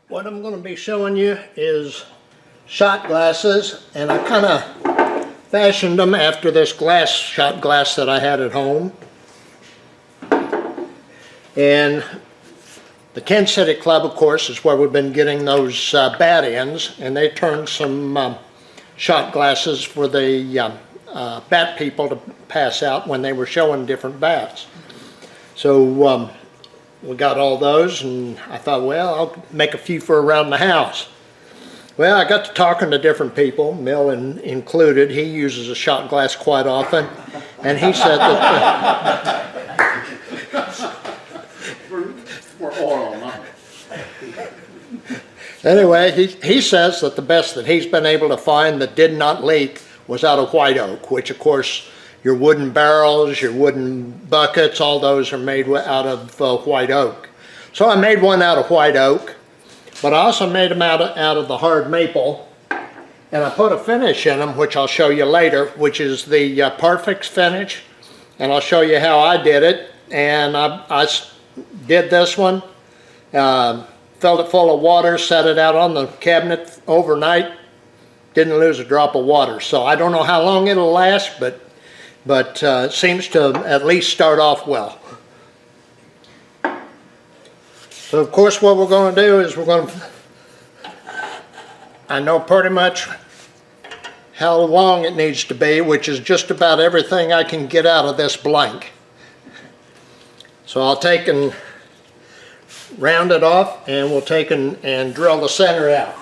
What I'm going to be showing you is shot glasses, and I kind of fashioned them after this shot glass that I had at home. And the Kansas City Club, of course, is where we've been getting those bat ends, and they turned some shot glasses for the bat people to pass out when they were showing different bats. So we got all those, and I thought, well, I'll make a few for around the house. Well, I got to talking to different people, Mill included. He uses a shot glass quite often, and he said that for oil, not. Anyway, he says that the best that he's been able to find that did not leak was out of white oak, which of course your wooden barrels, your wooden buckets, all those are made out of white oak. So I made one out of white oak, but I also made them out of the hard maple, and I put a finish in them, which I'll show you later, which is the Parfix finish, and I'll show you how I did it. And I did this one, filled it full of water, set it out on the cabinet overnight, didn't lose a drop of water. So I don't know how long it'll last, but it seems to at least start off well. So of course what we're going to do is I know pretty much how long it needs to be, which is just about everything I can get out of this blank. So I'll take and round it off, and we'll take and drill the center out.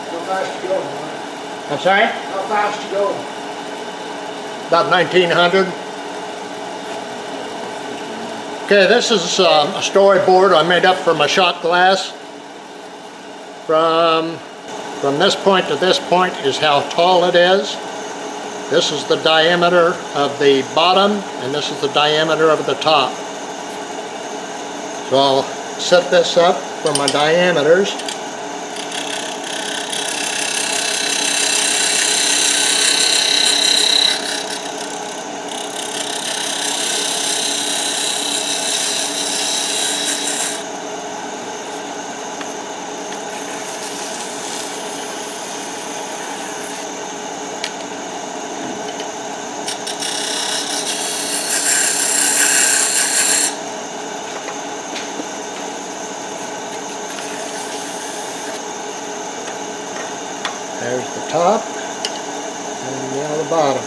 How fast you going, Mike? I'm sorry? How fast you going? About 1900. Okay, this is a storyboard I made up for my shot glass. From this point to this point is how tall it is. This is the diameter of the bottom, and this is the diameter of the top. So I'll set this up for my diameters. There's the top, and now the bottom.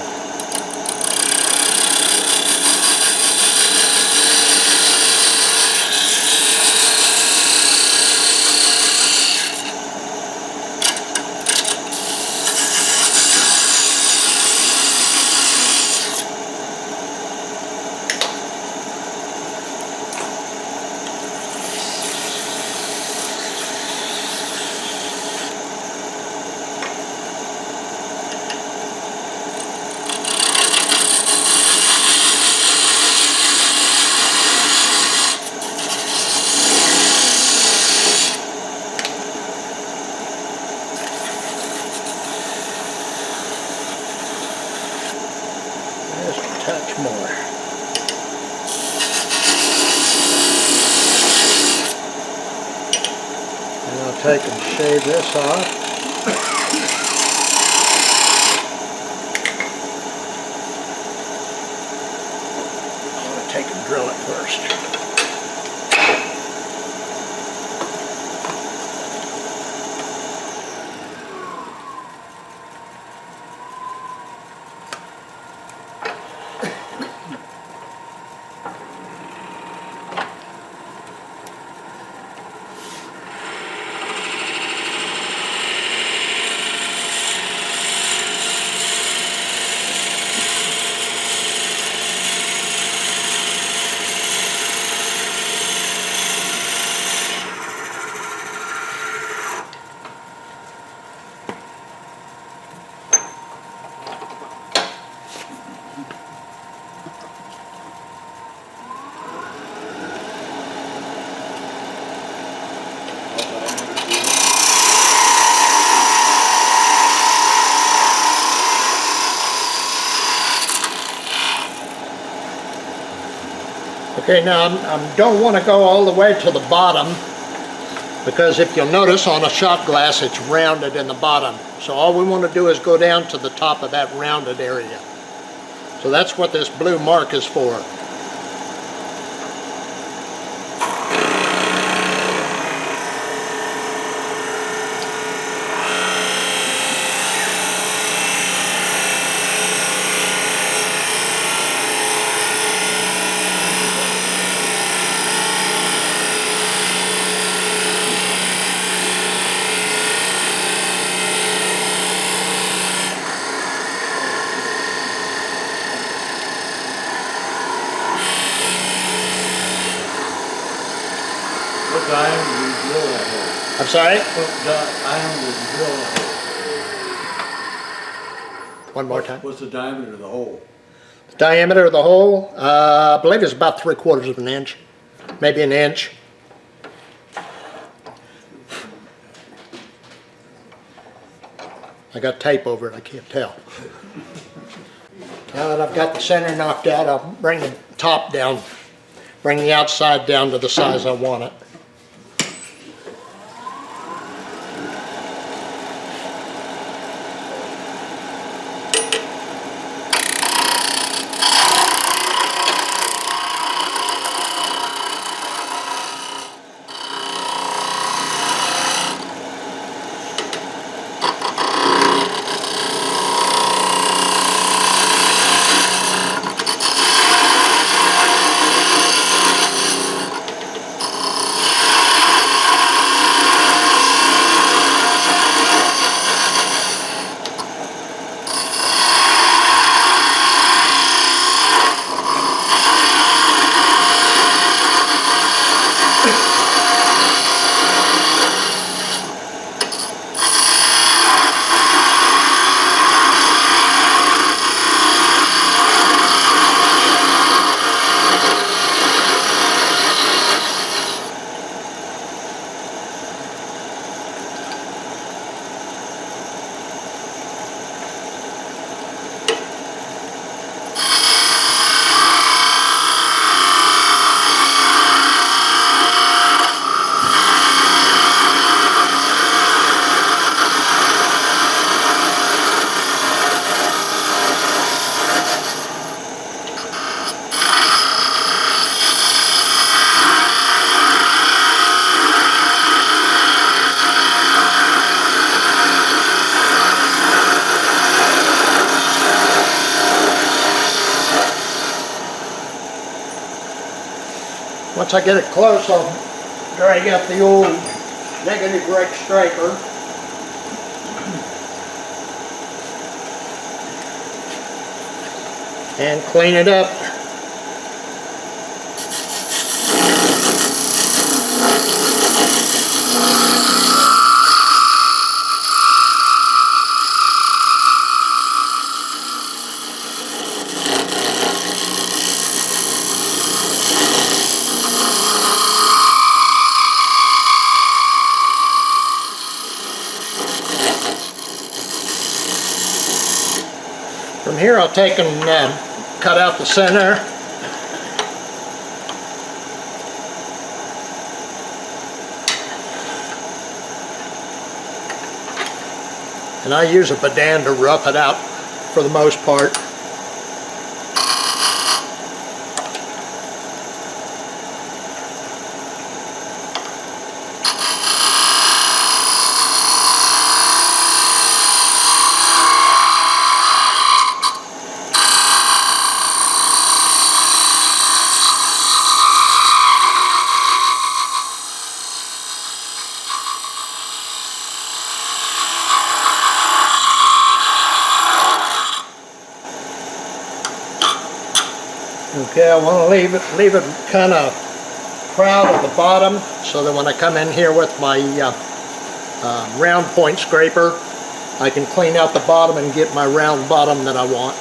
Touch more. And I'll take and shave this off. I'm going to take and drill it first. Okay, now I don't want to go all the way to the bottom, because if you'll notice on a shot glass it's rounded in the bottom. So all we want to do is go down to the top of that rounded area. So that's what this blue mark is for. What diameter do you drill that hole? I'm sorry? What diameter do you drill that hole? One more time. What's the diameter of the hole? The diameter of the hole, I believe it's about 3/4 of an inch, maybe an inch. I got tape over it, I can't tell. Now that I've got the center knocked out, I'll bring the top down, bring the outside down to the size I want it. Once I get it close, I'll drag out the old negative rake scraper. And clean it up. From here I'll take and cut out the center. And I use a badan to rough it out for the most part. Okay, I want to leave it kind of proud of the bottom, so that when I come in here with my round point scraper, I can clean out the bottom and get my round bottom that I want.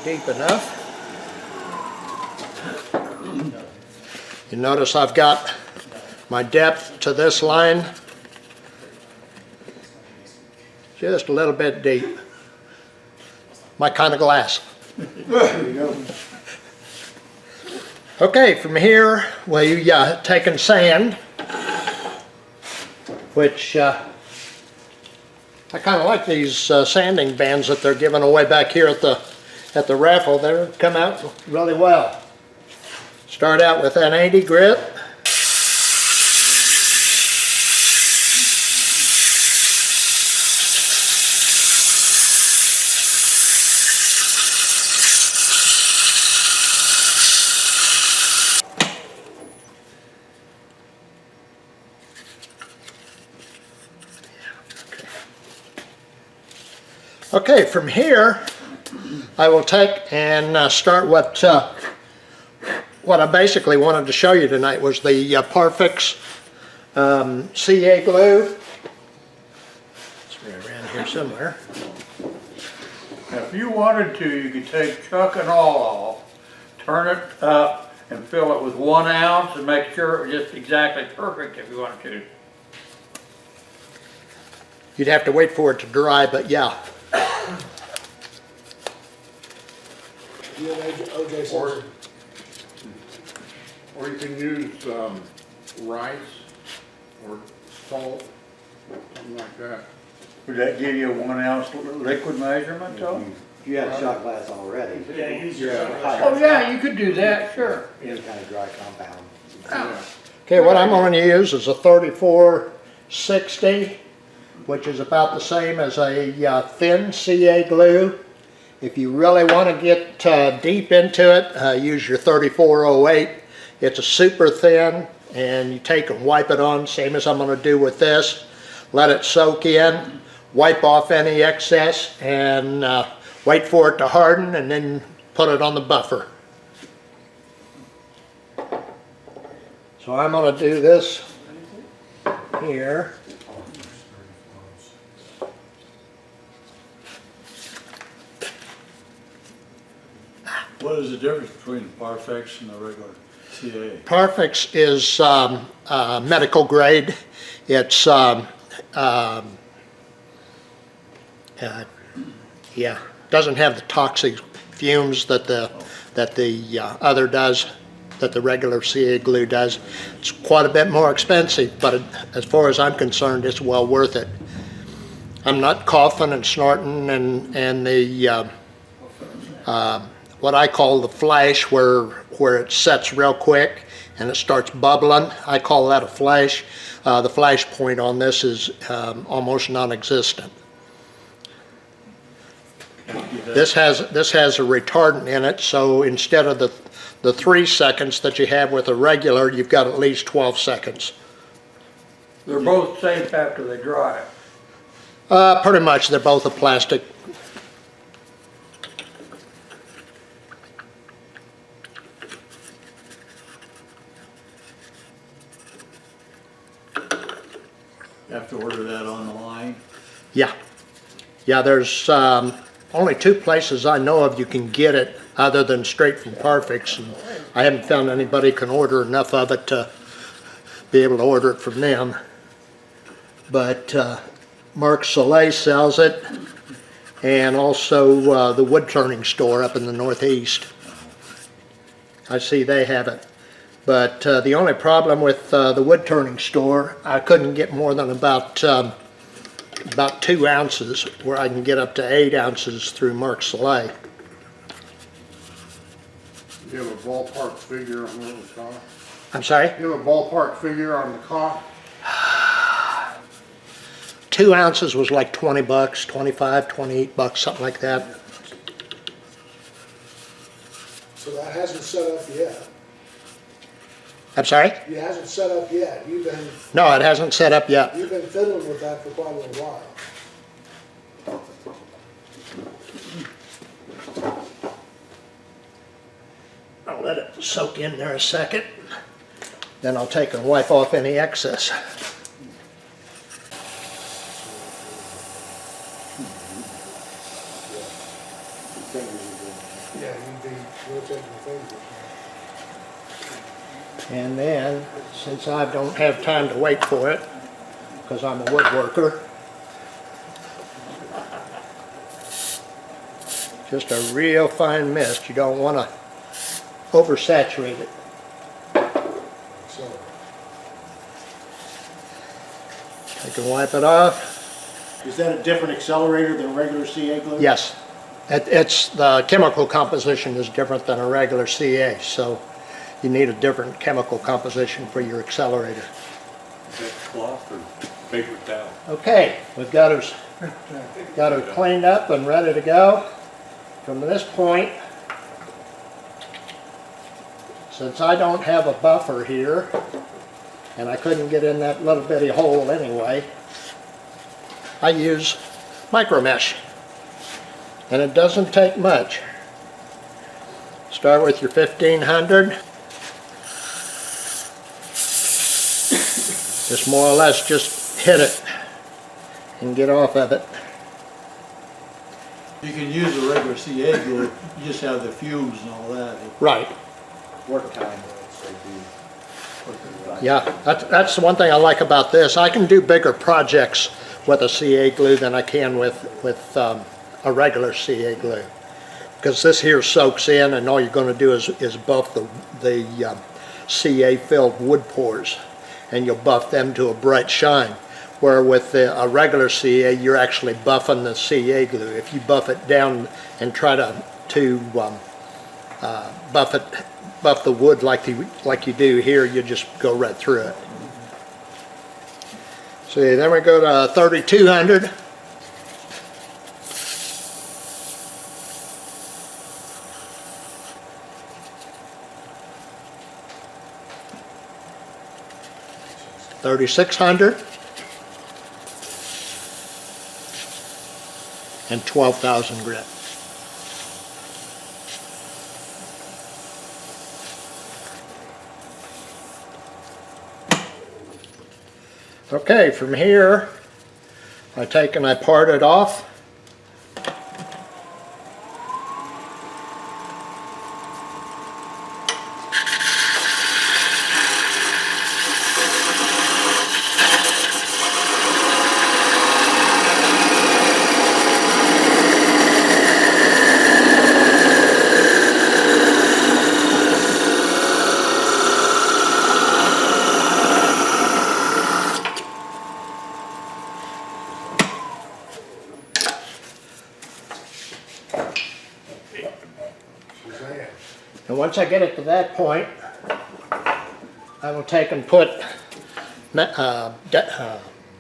deep enough. You notice I've got my depth to this line just a little bit deep. My kind of glass. There you go. Okay, from here, we taken sand, which I kind of like these sanding bands that they're giving away back here at the raffle. They come out really well. Start out with an 80 grit. Okay, from here, I will take and start what I basically wanted to show you tonight was the Parfix CA glue. It's around here somewhere. If you wanted to, you could take chuck and all off, turn it up, and fill it with 1 ounce and make sure it was just exactly perfect if you wanted to. You'd have to wait for it to dry, but yeah. You and OJ said, Or you can use rice or salt, something like that. Would that give you a 1 ounce liquid measurement though? You had a shot glass already. yeah, use your Oh yeah, you could do that, sure. Any kind of dry compound. Yeah. Okay, what I'm going to use is a 3460, which is about the same as a thin CA glue. If you really want to get deep into it, use your 3408. It's a super thin, and you take and wipe it on, same as I'm going to do with this. Let it soak in, wipe off any excess, and wait for it to harden, and then put it on the buffer. So I'm going to do this here. What is the difference between Parfix and the regular CA? Parfix is medical grade. It's yeah, doesn't have the toxic fumes that the other does, that the regular CA glue does. It's quite a bit more expensive, but as far as I'm concerned, it's well worth it. I'm not coughing and snorting, and the what I call the flash, where it sets real quick and it starts bubbling. I call that a flash. The flash point on this is almost non-existent. This has a retardant in it, so instead of the 3 seconds that you have with a regular, you've got at least 12 seconds. They're both safe after they dry. Pretty much, they're both a plastic. You have to order that on the line. Yeah. Yeah, there's only 2 places I know of you can get it other than straight from Parfix, and I haven't found anybody can order enough of it to be able to order it from them. But Mark Soleil sells it, and also the wood-turning store up in the Northeast. I see they have it. But the only problem with the wood-turning store, I couldn't get more than about 2 ounces, where I can get up to 8 ounces through Mark Soleil. You have a ballpark figure on what it would cost? I'm sorry? You have a ballpark figure on the cost? 2 ounces was like 20 bucks, 25, 28 bucks, something like that. so that hasn't set up yet. I'm sorry? It hasn't set up yet. No, it hasn't set up yet. You've been fiddling with that for quite a little while. I'll let it soak in there a second. Then I'll take and wipe off any excess. And then, since I don't have time to wait for it, because I'm a woodworker, just a real fine mist. You don't want to oversaturate it. So, I can wipe it off. Is that a different accelerator than regular CA glue? Yes, it's the chemical composition is different than a regular CA, so you need a different chemical composition for your accelerator. Is that cloth or paper towel? Okay, we've got her cleaned up and ready to go. From this point, since I don't have a buffer here, and I couldn't get in that little bitty hole anyway, I use micro mesh. And it doesn't take much. Start with your 1500. Just more or less just hit it and get off of it. You can use the regular CA glue, you just have the fumes and all that. Right. Work time, so do. Yeah, that's the one thing I like about this. I can do bigger projects with a CA glue than I can with a regular CA glue. Because this here soaks in and all you're going to do is buff the CA filled wood pores, and you'll buff them to a bright shine. Where with a regular CA, you're actually buffing the CA glue. If you buff it down and try to buff the wood like you do here, you just go right through it. See, then we go to 3200. $3,600 and 12,000 grit. Okay, from here I take and I part it off. And once I get it to that point, I will take and put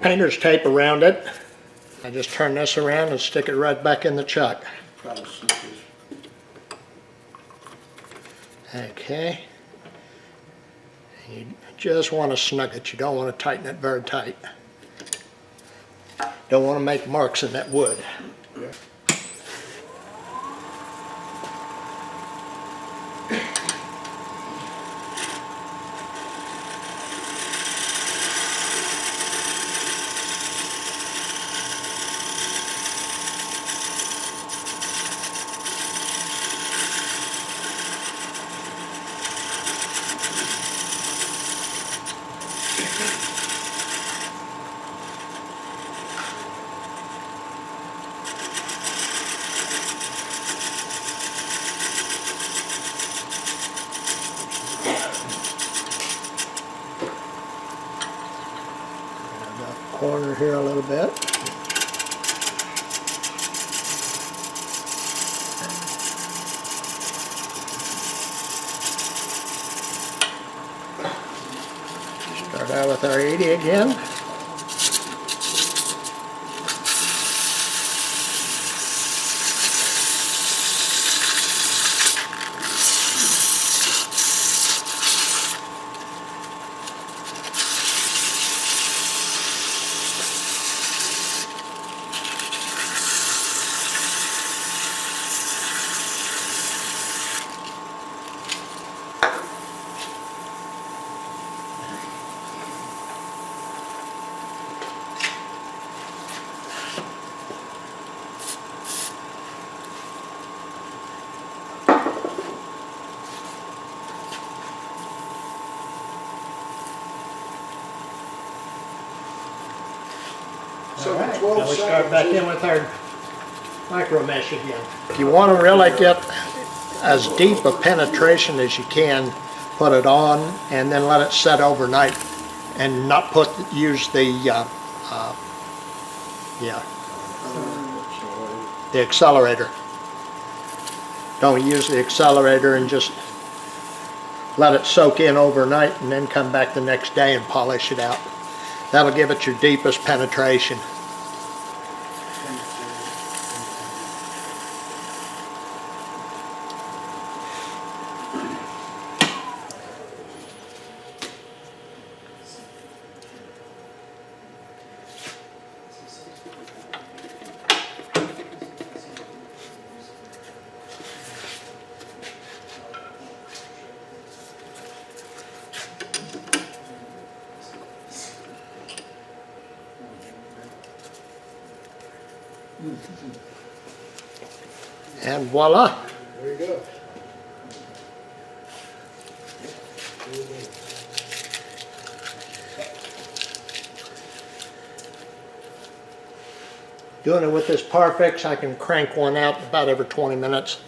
painter's tape around it. I just turn this around and stick it right back in the chuck. Okay. You just want to snug it. You don't want to tighten it very tight. Don't want to make marks in that wood. Corner here a little bit. Start out with our 80 again. So All right, 12 now we start back seconds. in with our micro mesh again. If you want to really get as deep a penetration as you can, put it on and then let it set overnight and not use the, the accelerator. Don't use the accelerator and just let it soak in overnight and then come back the next day and polish it out. That'll give it your deepest penetration. And voila. There you go. Doing it with this Parfix, I can crank one out about every 20 minutes.